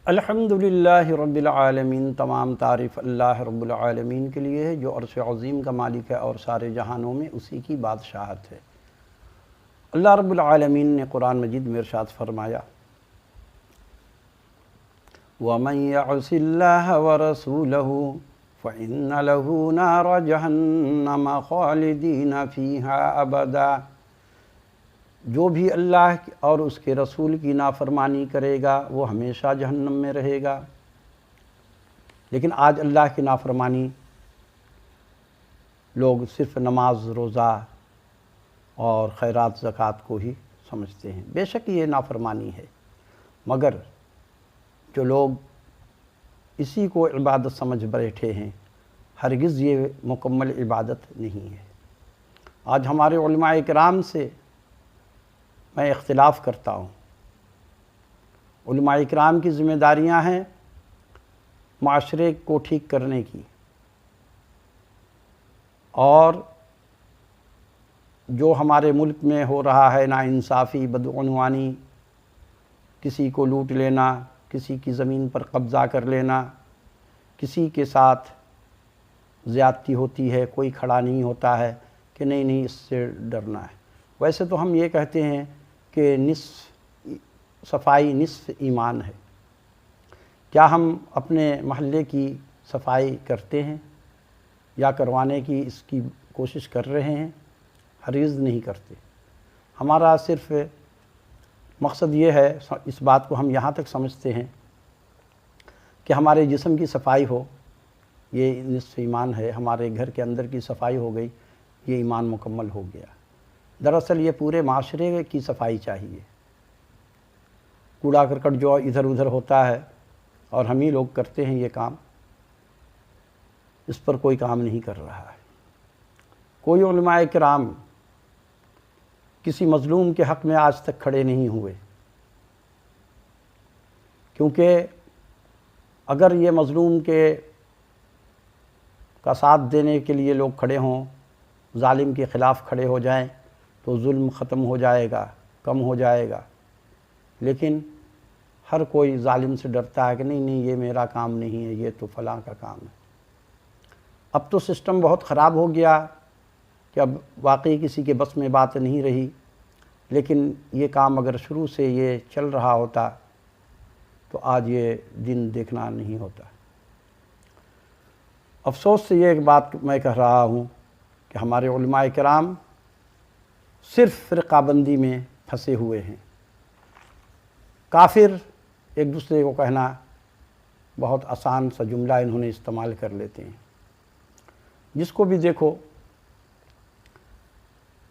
الحمدللہ رب العالمین، تمام تعریف اللہ رب العالمین کے لیے ہے جو عرش عظیم کا مالک ہے اور سارے جہانوں میں اسی کی بادشاہت ہے۔ اللہ رب العالمین نے قرآن مجید میں ارشاد فرمایا، وَمَن يَعْصِ اللَّهَ وَرَسُولَهُ فَإِنَّ لَهُ نَارَ جَهَنَّمَ خَالِدِينَ فِيهَا أَبَدًا۔ جو بھی اللہ اور اس کے رسول کی نافرمانی کرے گا وہ ہمیشہ جہنم میں رہے گا۔ لیکن آج اللہ کی نافرمانی لوگ صرف نماز، روزہ اور خیرات زکوٰۃ کو ہی سمجھتے ہیں۔ بے شک یہ نافرمانی ہے، مگر جو لوگ اسی کو عبادت سمجھ بیٹھے ہیں، ہرگز یہ مکمل عبادت نہیں ہے۔ آج ہمارے علماء کرام سے میں اختلاف کرتا ہوں۔ علماء کرام کی ذمہ داریاں ہیں معاشرے کو ٹھیک کرنے کی، اور جو ہمارے ملک میں ہو رہا ہے ناانصافی، بدعنوانی، کسی کو لوٹ لینا، کسی کی زمین پر قبضہ کر لینا، کسی کے ساتھ زیادتی ہوتی ہے، کوئی کھڑا نہیں ہوتا ہے کہ نہیں اس سے ڈرنا ہے۔ ویسے تو ہم یہ کہتے ہیں کہ صفائی نصف ایمان ہے۔ کیا ہم اپنے محلے کی صفائی کرتے ہیں یا کروانے کی اس کی کوشش کر رہے ہیں؟ ہرگز نہیں کرتے۔ ہمارا صرف مقصد یہ ہے، اس بات کو ہم یہاں تک سمجھتے ہیں کہ ہمارے جسم کی صفائی ہو، یہ نصف ایمان ہے۔ ہمارے گھر کے اندر کی صفائی ہو گئی، یہ ایمان مکمل ہو گیا۔ دراصل یہ پورے معاشرے کی صفائی چاہیے۔ کوڑا کرکٹ جو ادھر ادھر ہوتا ہے اور ہم ہی لوگ کرتے ہیں یہ کام، اس پر کوئی کام نہیں کر رہا ہے۔ کوئی علماء کرام کسی مظلوم کے حق میں آج تک کھڑے نہیں ہوئے، کیونکہ اگر یہ مظلوم کا ساتھ دینے کے لیے لوگ کھڑے ہوں، ظالم کے خلاف کھڑے ہو جائیں تو ظلم ختم ہو جائے گا، کم ہو جائے گا۔ لیکن ہر کوئی ظالم سے ڈرتا ہے کہ نہیں یہ میرا کام نہیں ہے، یہ تو فلاں کا کام ہے۔ اب تو سسٹم بہت خراب ہو گیا کہ اب واقعی کسی کے بس میں بات نہیں رہی، لیکن یہ کام اگر شروع سے یہ چل رہا ہوتا تو آج یہ دن دیکھنا نہیں ہوتا۔ افسوس سے یہ ایک بات میں کہہ رہا ہوں کہ ہمارے علماء کرام صرف فرقہ بندی میں پھنسے ہوئے ہیں۔ کافر ایک دوسرے کو کہنا بہت آسان سا جملہ انہوں نے استعمال کر لیتے ہیں۔ جس کو بھی دیکھو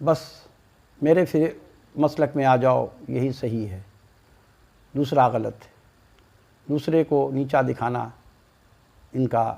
بس میرے مسلک میں آ جاؤ، یہی صحیح ہے، دوسرا غلط ہے۔ دوسرے کو نیچا دکھانا ان کا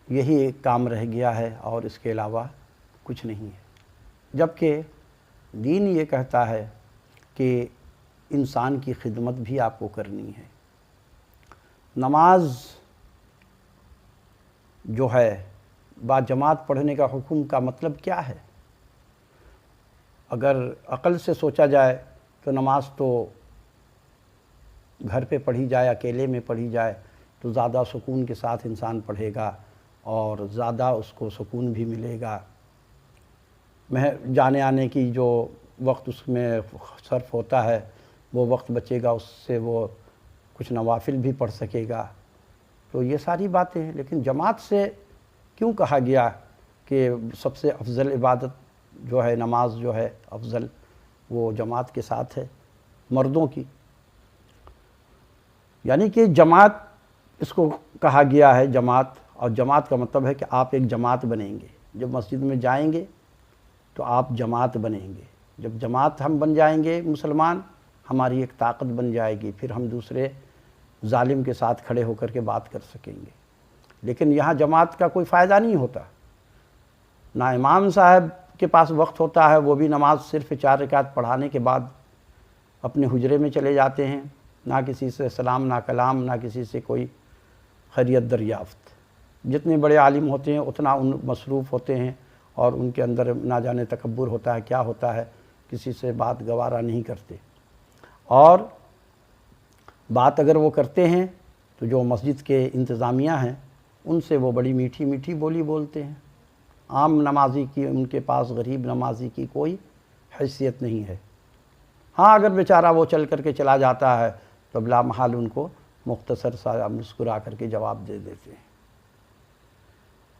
یہی ایک کام رہ گیا ہے، اور اس کے علاوہ کچھ نہیں ہے۔ جبکہ دین یہ کہتا ہے کہ انسان کی خدمت بھی آپ کو کرنی ہے۔ نماز جو ہے با جماعت پڑھنے کا حکم کا مطلب کیا ہے؟ اگر عقل سے سوچا جائے تو نماز تو گھر پہ پڑھی جائے، اکیلے میں پڑھی جائے تو زیادہ سکون کے ساتھ انسان پڑھے گا اور زیادہ اس کو سکون بھی ملے گا۔ جانے آنے کی جو وقت اس میں صرف ہوتا ہے وہ وقت بچے گا، اس سے وہ کچھ نوافل بھی پڑھ سکے گا۔ تو یہ ساری باتیں ہیں۔ لیکن جماعت سے کیوں کہا گیا کہ سب سے افضل عبادت جو ہے، نماز جو ہے افضل، وہ جماعت کے ساتھ ہے مردوں کی؟ یعنی کہ جماعت، اس کو کہا گیا ہے جماعت، اور جماعت کا مطلب ہے کہ آپ ایک جماعت بنیں گے۔ جب مسجد میں جائیں گے تو آپ جماعت بنیں گے۔ جب جماعت ہم بن جائیں گے مسلمان، ہماری ایک طاقت بن جائے گی، پھر ہم دوسرے ظالم کے ساتھ کھڑے ہو کر کے بات کر سکیں گے۔ لیکن یہاں جماعت کا کوئی فائدہ نہیں ہوتا۔ نہ امام صاحب کے پاس وقت ہوتا ہے، وہ بھی نماز صرف 4 رکعت پڑھانے کے بعد اپنے حجرے میں چلے جاتے ہیں، نہ کسی سے سلام، نہ کلام، نہ کسی سے کوئی خیریت دریافت۔ جتنے بڑے عالم ہوتے ہیں اتنا مصروف ہوتے ہیں، اور ان کے اندر نہ جانے تکبر ہوتا ہے، کیا ہوتا ہے، کسی سے بات گوارا نہیں کرتے۔ اور بات اگر وہ کرتے ہیں تو جو مسجد کے انتظامیہ ہیں ان سے وہ بڑی میٹھی میٹھی بولی بولتے ہیں. عام نمازی کی ان کے پاس غریب نمازی کی کوئی حیثیت نہیں ہے. ہاں اگر بیچارہ وہ چل کر کے چلا جاتا ہے تو بلا محال ان کو مختصر سا مسکرا کر کے جواب دے دیتے ہیں.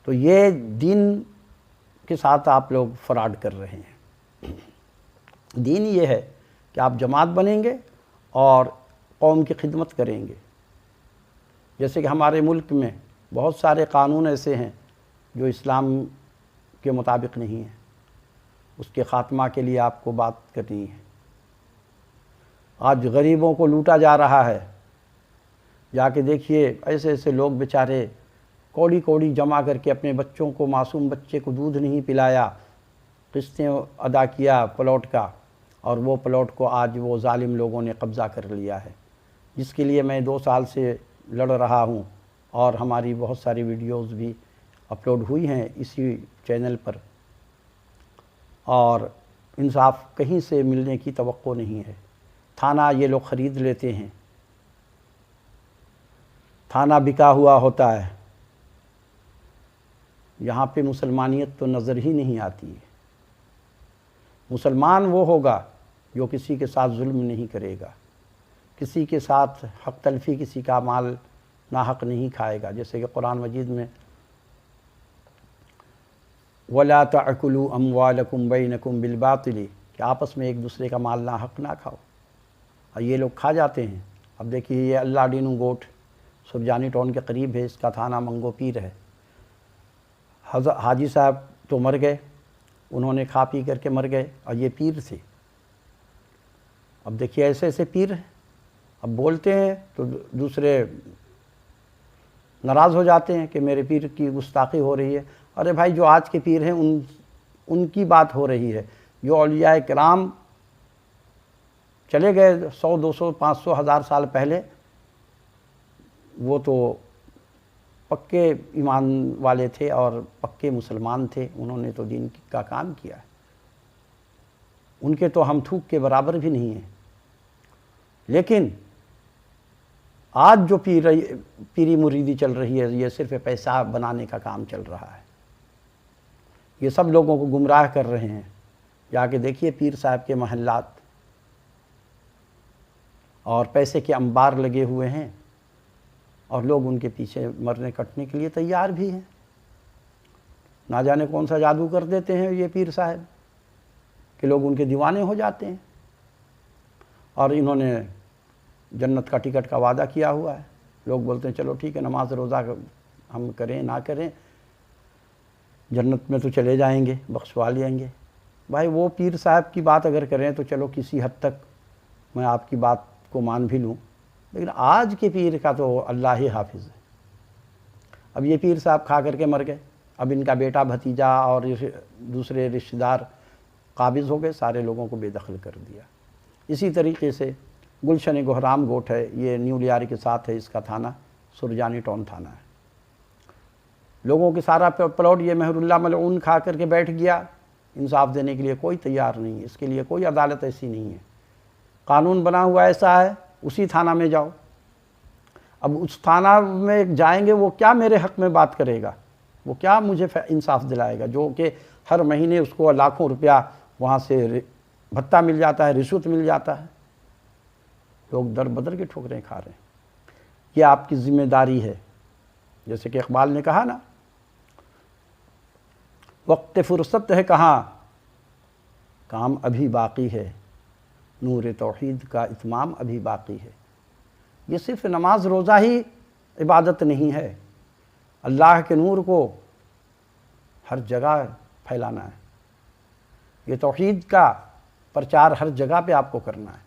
تو یہ دین کے ساتھ آپ لوگ فراڈ کر رہے ہیں. دین یہ ہے کہ آپ جماعت بنیں گے اور قوم کی خدمت کریں گے. جیسے کہ ہمارے ملک میں بہت سارے قانون ایسے ہیں جو اسلام کے مطابق نہیں ہیں، اس کے خاتمہ کے لیے آپ کو بات کرنی ہے. آج غریبوں کو لوٹا جا رہا ہے. جا کے دیکھیے ایسے ایسے لوگ بیچارے کوڑی کوڑی جمع کر کے اپنے بچوں کو، معصوم بچے کو دودھ نہیں پلایا، قسطیں ادا کیا پلاٹ کا، اور وہ پلاٹ کو آج وہ ظالم لوگوں نے قبضہ کر لیا ہے، جس کے لیے میں 2 سال سے لڑ رہا ہوں. اور ہماری بہت ساری ویڈیوز بھی اپلوڈ ہوئی ہیں اسی چینل پر. اور انصاف کہیں سے ملنے کی توقع نہیں ہے. تھانہ یہ لوگ خرید لیتے ہیں، تھانہ بکا ہوا ہوتا ہے. یہاں پہ مسلمانیت تو نظر ہی نہیں آتی ہے. مسلمان وہ ہوگا جو کسی کے ساتھ ظلم نہیں کرے گا، کسی کے ساتھ حق تلفی، کسی کا مال ناحق نہیں کھائے گا. جیسے کہ قرآن مجید میں وَلَا تَأْكُلُوا أَمْوَالَكُمْ بَيْنَكُمْ بِالْبَاطِلِ، کہ آپس میں ایک دوسرے کا مال ناحق نہ کھاؤ. اور یہ لوگ کھا جاتے ہیں. اب دیکھیے یہ اللہ ڈینو گوٹ سرجانی ٹاؤن کے قریب ہے، اس کا تھانہ منگو پیر ہے. حاجی صاحب تو مر گئے، انہوں نے کھا پی کر کے مر گئے، اور یہ پیر تھے. اب دیکھیے ایسے ایسے پیر ہیں. اب بولتے ہیں تو دوسرے ناراض ہو جاتے ہیں کہ میرے پیر کی گستاخی ہو رہی ہے. ارے بھائی جو آج کے پیر ہیں ان کی بات ہو رہی ہے. جو اولیاء کرام چلے گئے 100 200 500 1000 سال پہلے، وہ تو پکے ایمان والے تھے اور پکے مسلمان تھے. انہوں نے تو دین کا کام کیا ہے. ان کے تو ہم تھوک کے برابر بھی نہیں ہیں. لیکن آج جو پیری مریدی چل رہی ہے، یہ صرف پیسہ بنانے کا کام چل رہا ہے. یہ سب لوگوں کو گمراہ کر رہے ہیں. جا کے دیکھیے پیر صاحب کے محلات، اور پیسے کے انبار لگے ہوئے ہیں، اور لوگ ان کے پیچھے مرنے کٹنے کے لیے تیار بھی ہیں. نہ جانے کون سا جادو کر دیتے ہیں یہ پیر صاحب کہ لوگ ان کے دیوانے ہو جاتے ہیں. اور انہوں نے جنت کا ٹکٹ کا وعدہ کیا ہوا ہے. لوگ بولتے ہیں چلو ٹھیک ہے، نماز روزہ ہم کریں نہ کریں، جنت میں تو چلے جائیں گے، بخشوا لیں گے. بھائی وہ پیر صاحب کی بات اگر کریں تو چلو کسی حد تک میں آپ کی بات کو مان بھی لوں، لیکن آج کے پیر کا تو اللہ ہی حافظ ہے. اب یہ پیر صاحب کھا کر کے مر گئے. اب ان کا بیٹا بھتیجا اور دوسرے رشتہ دار قابض ہو گئے، سارے لوگوں کو بے دخل کر دیا. اسی طریقے سے گلشن گہرام گوٹ ہے، یہ نیو لیاری کے ساتھ ہے، اس کا تھانہ سرجانی ٹاؤن تھانہ ہے. لوگوں کے سارا پلاٹ یہ مہر اللہ ملعون کھا کر کے بیٹھ گیا. انصاف دینے کے لیے کوئی تیار نہیں، اس کے لیے کوئی عدالت ایسی نہیں ہے. قانون بنا ہوا ایسا ہے، اسی تھانہ میں جاؤ. اب اس تھانہ میں جائیں گے، وہ کیا میرے حق میں بات کرے گا؟ وہ کیا مجھے انصاف دلائے گا؟ جو کہ ہر مہینے اس کو لاکھوں روپیہ وہاں سے بھتہ مل جاتا ہے، رشوت مل جاتا ہے. لوگ در بدر کے ٹھوکریں کھا رہے ہیں. یہ آپ کی ذمہ داری ہے. جیسے کہ اقبال نے کہا نا، وقت فرصت ہے کہاں، کام ابھی باقی ہے، نور توحید کا اتمام ابھی باقی ہے. یہ صرف نماز روزہ ہی عبادت نہیں ہے، اللہ کے نور کو ہر جگہ پھیلانا ہے. یہ توحید کا پرچار ہر جگہ پہ آپ کو کرنا ہے.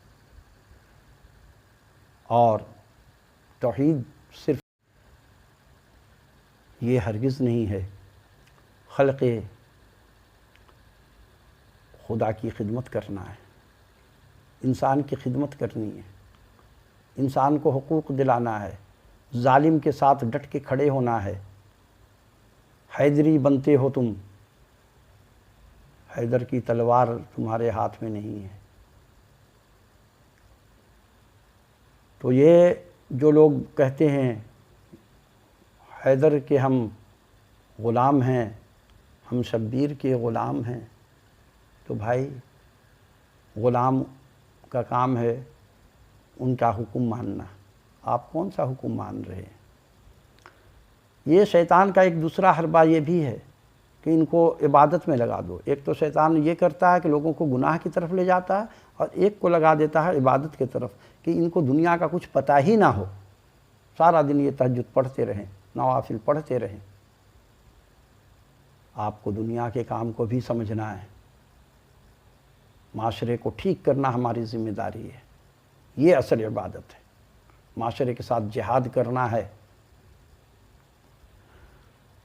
اور توحید صرف یہ ہرگز نہیں ہے خلق خدا کی خدمت کرنا ہے، انسان کی خدمت کرنی ہے، انسان کو حقوق دلانا ہے، ظالم کے ساتھ ڈٹ کے کھڑے ہونا ہے. حیدری بنتے ہو تم، حیدر کی تلوار تمہارے ہاتھ میں نہیں ہے. تو یہ جو لوگ کہتے ہیں حیدر کے ہم غلام ہیں، ہم شبیر کے غلام ہیں، تو بھائی غلام کا کام ہے ان کا حکم ماننا، آپ کون سا حکم مان رہے ہیں؟ یہ شیطان کا ایک دوسرا حربہ یہ بھی ہے کہ ان کو عبادت میں لگا دو۔ ایک تو شیطان یہ کرتا ہے کہ لوگوں کو گناہ کی طرف لے جاتا ہے، اور ایک کو لگا دیتا ہے عبادت کی طرف، کہ ان کو دنیا کا کچھ پتہ ہی نہ ہو، سارا دن یہ تہجد پڑھتے رہیں، نوافل پڑھتے رہیں۔ آپ کو دنیا کے کام کو بھی سمجھنا ہے، معاشرے کو ٹھیک کرنا ہماری ذمہ داری ہے، یہ اصل عبادت ہے، معاشرے کے ساتھ جہاد کرنا ہے۔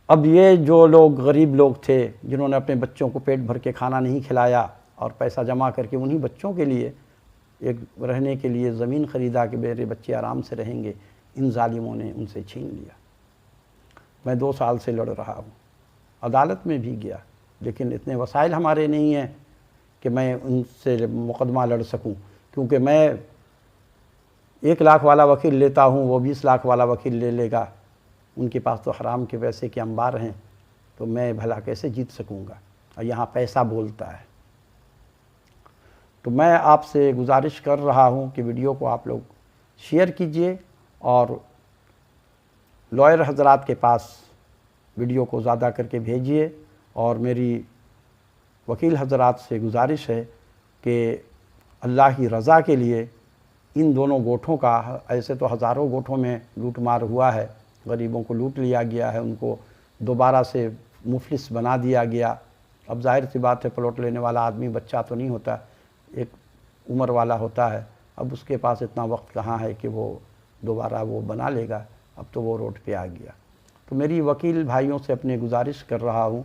اب یہ جو لوگ غریب لوگ تھے جنہوں نے اپنے بچوں کو پیٹ بھر کے کھانا نہیں کھلایا اور پیسہ جمع کر کے انہی بچوں کے لیے ایک رہنے کے لیے زمین خریدا کہ میرے بچے آرام سے رہیں گے، ان ظالموں نے ان سے چھین لیا۔ میں 2 سال سے لڑ رہا ہوں، عدالت میں بھی گیا، لیکن اتنے وسائل ہمارے نہیں ہیں کہ میں ان سے مقدمہ لڑ سکوں، کیونکہ میں 1 لاکھ والا وکیل لیتا ہوں، وہ 20 لاکھ والا وکیل لے لے گا، ان کے پاس تو حرام کے پیسے کے انبار ہیں، تو میں بھلا کیسے جیت سکوں گا؟ اور یہاں پیسہ بولتا ہے۔ تو میں آپ سے گزارش کر رہا ہوں کہ ویڈیو کو آپ لوگ شیئر کیجئے، اور لائر حضرات کے پاس ویڈیو کو زیادہ کر کے بھیجیے، اور میری وکیل حضرات سے گزارش ہے کہ اللہ کی رضا کے لیے ان دونوں گوٹھوں کا، ایسے تو ہزاروں گوٹھوں میں لوٹ مار ہوا ہے، غریبوں کو لوٹ لیا گیا ہے، ان کو دوبارہ سے مفلس بنا دیا گیا۔ اب ظاہر سی بات ہے، پلاٹ لینے والا آدمی بچہ تو نہیں ہوتا، ایک عمر والا ہوتا ہے، اب اس کے پاس اتنا وقت کہاں ہے کہ وہ دوبارہ وہ بنا لے گا، اب تو وہ روڈ پہ آ گیا۔ تو میری وکیل بھائیوں سے اپنے گزارش کر رہا ہوں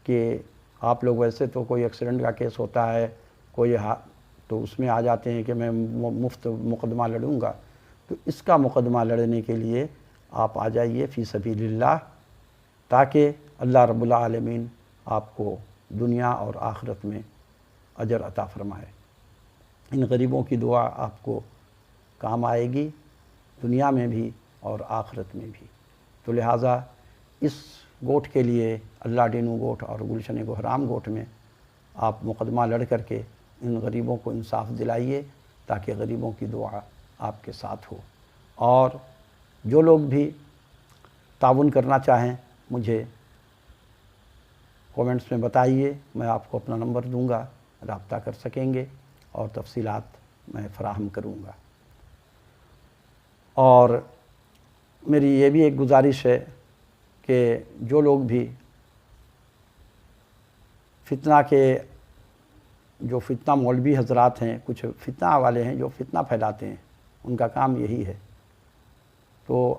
کہ آپ لوگ ویسے تو کوئی ایکسیڈنٹ کا کیس ہوتا ہے، کوئی تو اس میں آ جاتے ہیں کہ میں مفت مقدمہ لڑوں گا، تو اس کا مقدمہ لڑنے کے لیے آپ آ جائیے فی سبیل اللہ، تاکہ اللہ رب العالمین آپ کو دنیا اور آخرت میں اجر عطا فرمائے۔ ان غریبوں کی دعا آپ کو کام آئے گی، دنیا میں بھی اور آخرت میں بھی۔ تو لہٰذا اس گوٹھ کے لیے، اللہ ڈینو گوٹھ اور گلشن گہرام گوٹھ میں آپ مقدمہ لڑ کر کے ان غریبوں کو انصاف دلائیے، تاکہ غریبوں کی دعا آپ کے ساتھ ہو۔ اور جو لوگ بھی تعاون کرنا چاہیں مجھے کومنٹس میں بتائیے، میں آپ کو اپنا نمبر دوں گا، رابطہ کر سکیں گے اور تفصیلات میں فراہم کروں گا۔ اور میری یہ بھی ایک گزارش ہے کہ جو لوگ بھی فتنہ کے، جو فتنہ مولوی حضرات ہیں، کچھ فتنہ والے ہیں جو فتنہ پھیلاتے ہیں، ان کا کام یہی ہے، تو